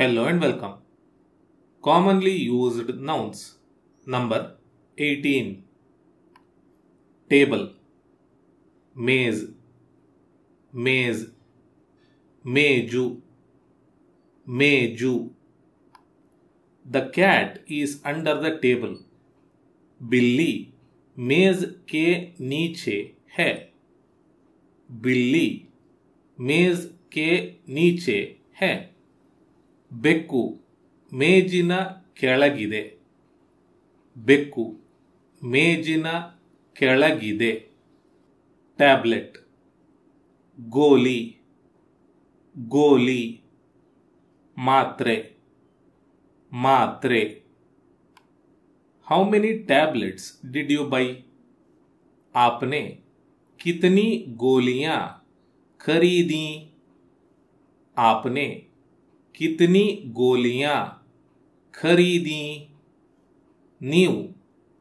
Hello and welcome. Commonly used nouns. Number 18. Table. Maze. Maze. Meju. Meju. The cat is under the table. बिल्ली मेज के नीचे है. बिल्ली मेज के नीचे है. ಬೆಕ್ಕು ಮೇಜಿನ ಕೆಳಗಿದೆ. ಬೆಕ್ಕು ಮೇಜಿನ ಕೆಳಗಿದೆ. ಟ್ಯಾಬ್ಲೆಟ್ ಗೋಲಿ. ಗೋಲಿ. ಮಾತ್ರೆ. ಮಾತ್ರೆ. How many tablets did you buy? आपने कितनी गोलियां खरीदी? आपने कितनी गोलियां ಖರೀದಿ? ನೀವು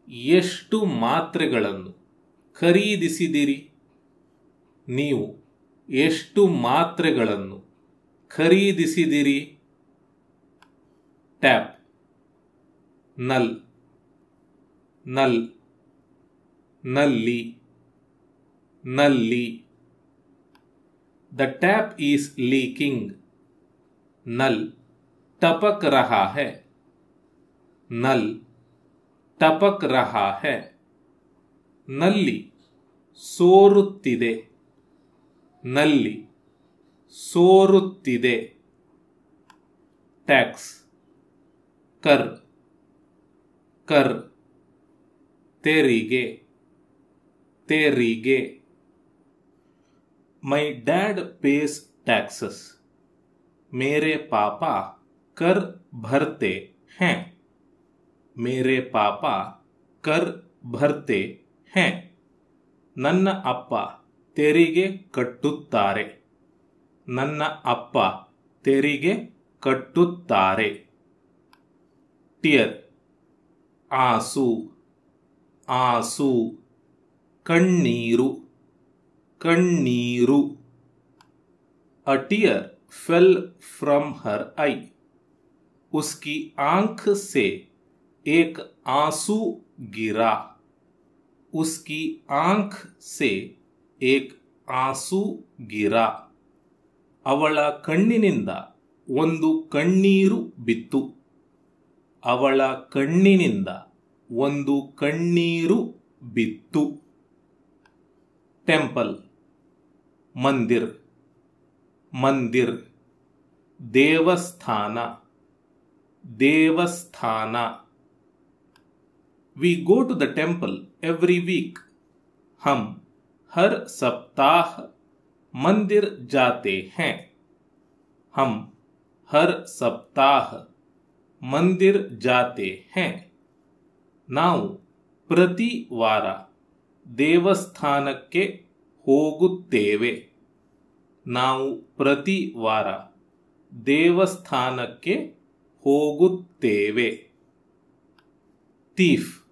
ಎಷ್ಟು ಮಾತ್ರೆಗಳನ್ನು ಖರೀದಿಸಿದಿರಿ? ನೀವು ಎಷ್ಟು ಮಾತ್ರೆಗಳನ್ನು ಖರೀದಿಸಿದಿರಿ? ಟ್ಯಾಪ್ ನಲ್. ನಲ್. ನಲ್ಲಿ. ನಲ್ಲಿ. The tap is leaking. नल टपक रहा है. नल टपक रहा है. ನಲ್ಲಿ ಸೋರುತ್ತಿದೆ. ನಲ್ಲಿ ಸೋರುತ್ತಿದೆ. ಟ್ಯಾಕ್ಸ್ ಕರ್. ಕರ್. ತೆರಿಗೆ. ತೆರಿಗೆ. My dad pays taxes. मेरे पापा कर भरते हैं. मेरे पापा कर भरते हैं. ನನ್ನ ಅಪ್ಪ ತೆರಿಗೆ ಕಟ್ಟುತ್ತಾರೆ. ನನ್ನ ಅಪ್ಪ ತೆರಿಗೆ ಕಟ್ಟುತ್ತಾರೆ. ಟಿಯರ್ ಆಸು. ಆಸು. ಕಣ್ಣೀರು. ಕಣ್ಣೀರು. A tear fell from her eye. उसकी आंख से एक आंसू गिरा. उसकी आंख से एक आंसू गिरा. ಅವಳ ಕಣ್ಣಿನಿಂದ ಒಂದು ಕಣ್ಣೀರು ಬಿತ್ತು. ಅವಳ ಕಣ್ಣಿನಿಂದ ಒಂದು ಕಣ್ಣೀರು ಬಿತ್ತು. ಟೆಂಪಲ್ ಮಂದಿರ್. मंदिर. देवस्थान. देवस्थान. We go to the temple every week. हम हर सप्ताह मंदिर जाते हैं. हम हर सप्ताह मंदिर जाते हैं. ನಾವು ಪ್ರತಿ ವಾರ ದೇವಸ್ಥಾನಕ್ಕೆ ಹೋಗುತ್ತೇವೆ. ನಾವು ಪ್ರತಿ ವಾರ ದೇವಸ್ಥಾನಕ್ಕೆ ಹೋಗುತ್ತೇವೆ. ಥೀಫ್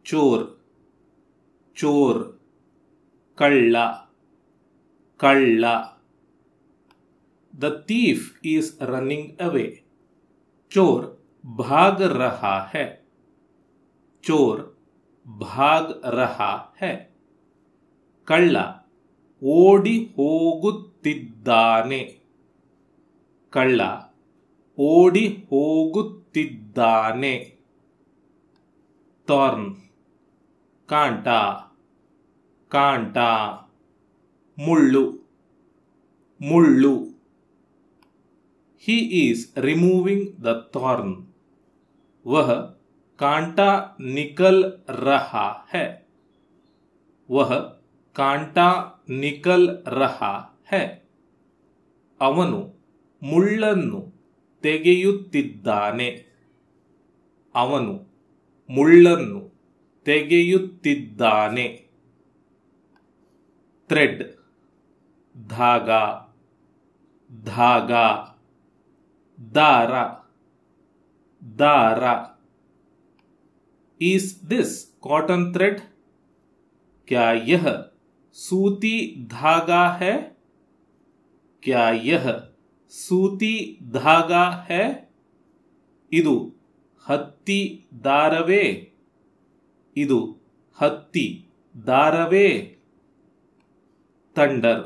ಚೋರ್. ಚೋರ್. ಕಳ್ಳ. ಕಳ್ಳ. The thief is running away. ಚೋರ್ भाग रहा है. चोर भाग रहा है. ಕಳ್ಳ ಓಡಿ ಹೋಗುತ್ತಿದ್ದಾನೆ. ಕಳ್ಳ ಓಡಿ ಹೋಗುತ್ತಿದ್ದಾನೆ. ಥಾರ್ನ್ ಕಾಂಟ. ಕಾಂಟ. ಮುಳ್ಳು. ಮುಳ್ಳು. He is removing the thorn. वह कांटा निकल रहा है. वह ಕಾಂಟಾ ನಿಕಲ್ ರಹಾ ಹೈ. ಅವನು ಮುಳ್ಳನ್ನು ತೆಗೆಯುತ್ತಿದ್ದಾನೆ. ಅವನು ಮುಳ್ಳನ್ನು ತೆಗೆಯುತ್ತಿದ್ದಾನೆ. ಥ್ರೆಡ್ ಧಾಗಾ. ಧಾಗಾ. ದಾರ. ದಾರ. Is this cotton thread? क्या यह सूती धागा है? क्या यह सूती धागा है ಇದು ಹತ್ತಿ ದಾರವೇ ಇದು ಹತ್ತಿ ದಾರವೇ ಥಂಡರ್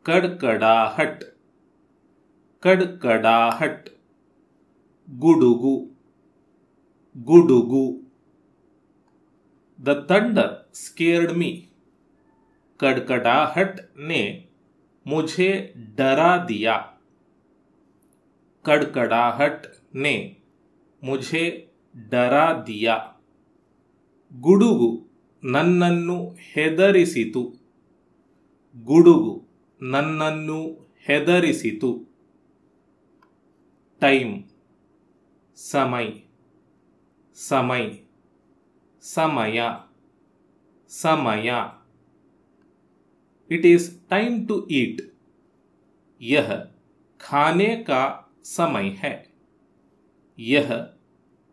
ಕಡ್ಕಡಾಹಟ್ ಕಡ್ಕಡಾಹಟ್ ಗುಡುಗು गुडुगु द थंडर स्केर्ड मी कड़कड़ाहट ने मुझे डरा दिया कड़कड़ाहट ने मुझे डरा दिया गुडुगु नन्नन्नु हेदरिसितु गुडुगु नन्नन्नु हेदरिसितु टाइम समय समय समय समय it is time to eat यह खाने का समय है यह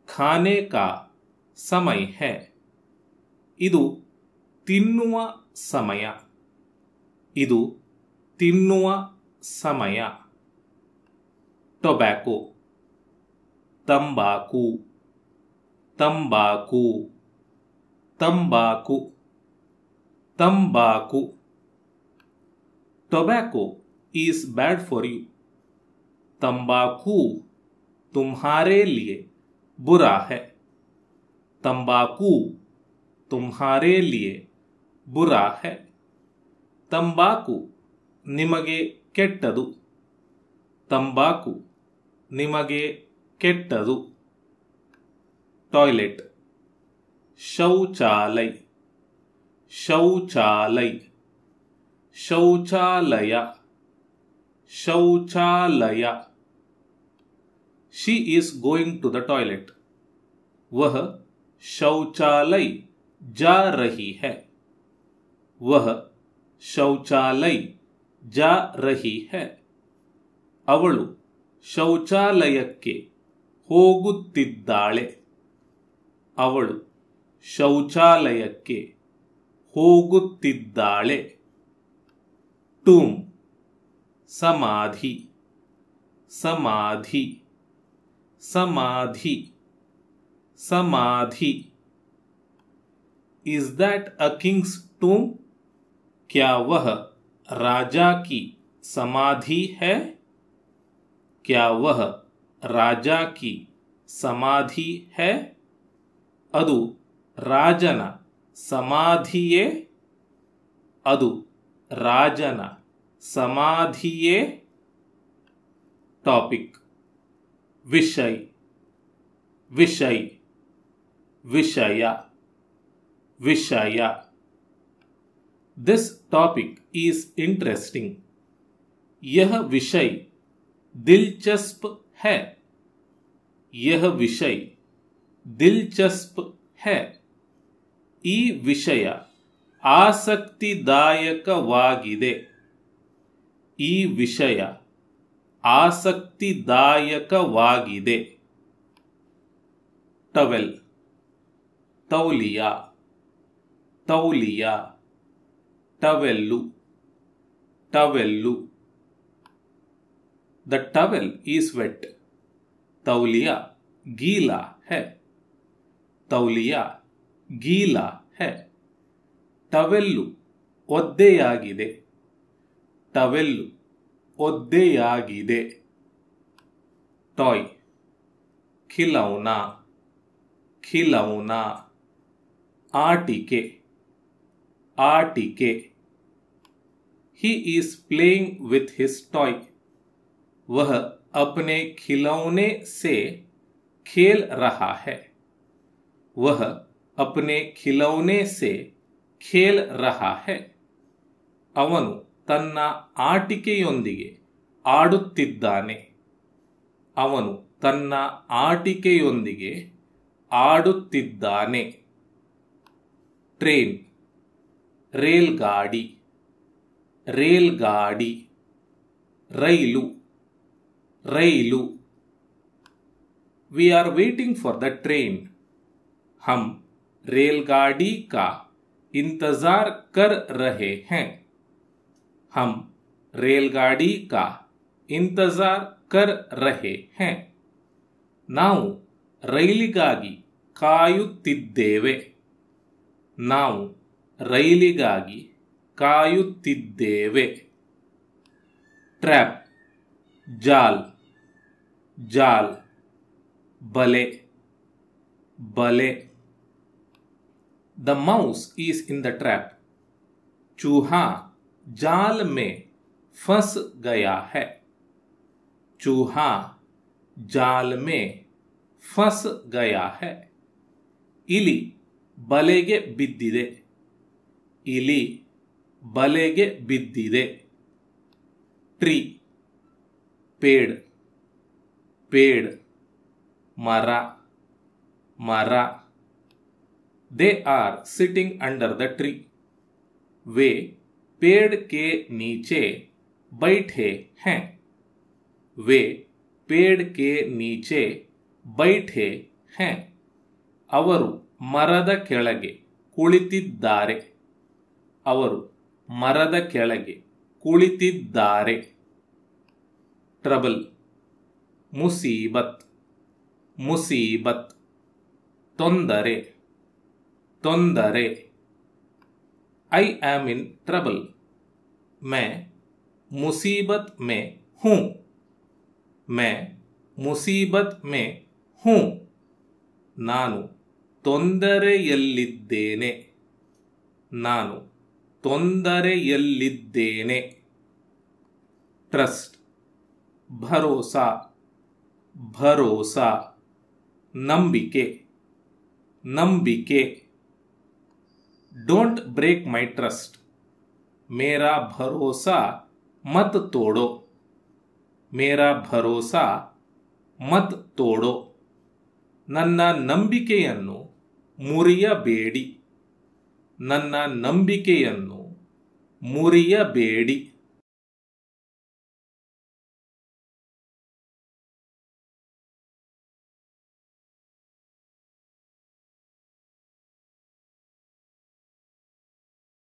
खाने का समय है ಇದು ತಿನ್ನುವ ಸಮಯ ಇದು ತಿನ್ನುವ ಸಮಯ ಟೊಬ್ಯಾಕೋ ತಂಬಾಕು तंबाकू तंबाकू तंबाकू tobacco is bad for you तंबाकू तुम्हारे लिए बुरा है तंबाकू तुम्हारे लिए बुरा है तंबाकू निಮಗೆ ಕೆಟ್ಟದು तंबाकू निಮಗೆ ಕೆಟ್ಟದು टॉयलेट शौचालय शौचालय शौचालय शौचालय she is going to the toilet वह शौचालय जा रही है वह शौचालय जा रही है ಅವಳು ಶೌಚಾಲಯಕ್ಕೆ ಹೋಗುತ್ತಿದ್ದಾಳೆ ಅವಳು ಶೌಚಾಲಯಕ್ಕೆ ಹೋಗುತ್ತಿದ್ದಾಳೆ ಟೂಮ್ ಸಮಾಧಿ ಸಮಾಧಿ ಸಮಾಧಿ ಸಮಾಧಿ इज दैट अ किंग्स टूम क्या वह राजा की समाधि है क्या वह राजा की समाधि है ಅದು ರಾಜನ ಸಮಾಧಿಯೇ ಅದು ರಾಜನ ಸಮಾಧಿಯೇ ಟಾಪಿಕ್ ವಿಷಯ ವಿಷಯ ವಿಷಯ ವಿಷಯ ದಿಸ್ ಟಾಪಿಕ್ ಈಸ್ ಇಂಟ್ರೆಸ್ಟಿಂಗ್ यह विषय दिलचस्प है यह विषय दिलचस्प है ಈ ವಿಷಯ ಆಸಕ್ತಿದಾಯಕವಾಗಿದೆ ಈ ವಿಷಯ ಆಸಕ್ತಿದಾಯಕವಾಗಿದೆ ಟವೆಲ್ ತೌಲಿಯಾ ತೌಲಿಯಾ towel towel the towel is wet तौलिया गीला है तौलिया गीला है टवेल्लु ಒದ್ದೆಯಾಗಿದೆ ಟವೆಲ್ಲು ಒದ್ದೆಯಾಗಿದೆ टॉय खिलौना खिलौना आटिके आटिके he is playing with his toy वह अपने खिलौने से खेल रहा है वह अपने खिलौने से खेल रहा है ಅವನು ತನ್ನ ಆಟಿಕೆಯೊಂದಿಗೆ ಆಡುತ್ತಿದ್ದಾನೆ ಅವನು ತನ್ನ ಆಟಿಕೆಯೊಂದಿಗೆ ಆಡುತ್ತಿದ್ದಾನೆ ಟ್ರೇನ್ ರೇಲ್ಗಾಡಿ ರೇಲ್ಗಾಡಿ ರೈಲು रैलू we are waiting for the train हम रेलगाड़ी का इंतजार कर रहे हैं हम रेलगाड़ी का इंतजार कर रहे हैं. ನಾವು ರೈಲಿಗಾಗಿ ಕಾಯುತ್ತಿದ್ದೇವೆ. ನಾವು ರೈಲಿಗಾಗಿ ಕಾಯುತ್ತಿದ್ದೇವೆ. ಟ್ರ್ಯಾಪ್, ಜಾಲ್, ಜಾಲ್, ಬಲೆ, ಬಲೆ. The mouse is in the trap. चूहा जाल में फंस गया है. चूहा जाल में फंस गया है. इली बलेगे बिद्दिदे. इली बलेगे बिद्दिदे. ट्री, पेड़, पेड़, मरा, मरा. They are sitting under the tree. वे पेड़ के नीचे बैठे हैं. वे पेड़ के नीचे बैठे हैं. ಅವರು ಮರದ ಕೆಳಗೆ ಕುಳಿತಿದ್ದಾರೆ. ಅವರು ಮರದ ಕೆಳಗೆ ಕುಳಿತಿದ್ದಾರೆ. ಟ್ರಬಲ್, ಮುಸೀಬತ್, ಮುಸೀಬತ್. ತೊಂದರೆ, ತೊಂದರೆ. I am in trouble. मैं मुसीबत में हूँ. मैं मुसीबत में हूँ. ನಾನು ತೊಂದರೆಯಲ್ಲಿದ್ದೇನೆ. ನಾನು ತೊಂದರೆಯಲ್ಲಿದ್ದೇನೆ. ट्रस्ट, भरोसा, भरोसा. ನಂಬಿಕೆ, ನಂಬಿಕೆ. Don't break my trust. मेरा भरोसा मत तोड़ो. मेरा भरोसा मत तोड़ो. ನನ್ನ ನಂಬಿಕೆಯನ್ನು ಮುರಿಯಬೇಡಿ. ನನ್ನ ನಂಬಿಕೆಯನ್ನು ಮುರಿಯಬೇಡಿ.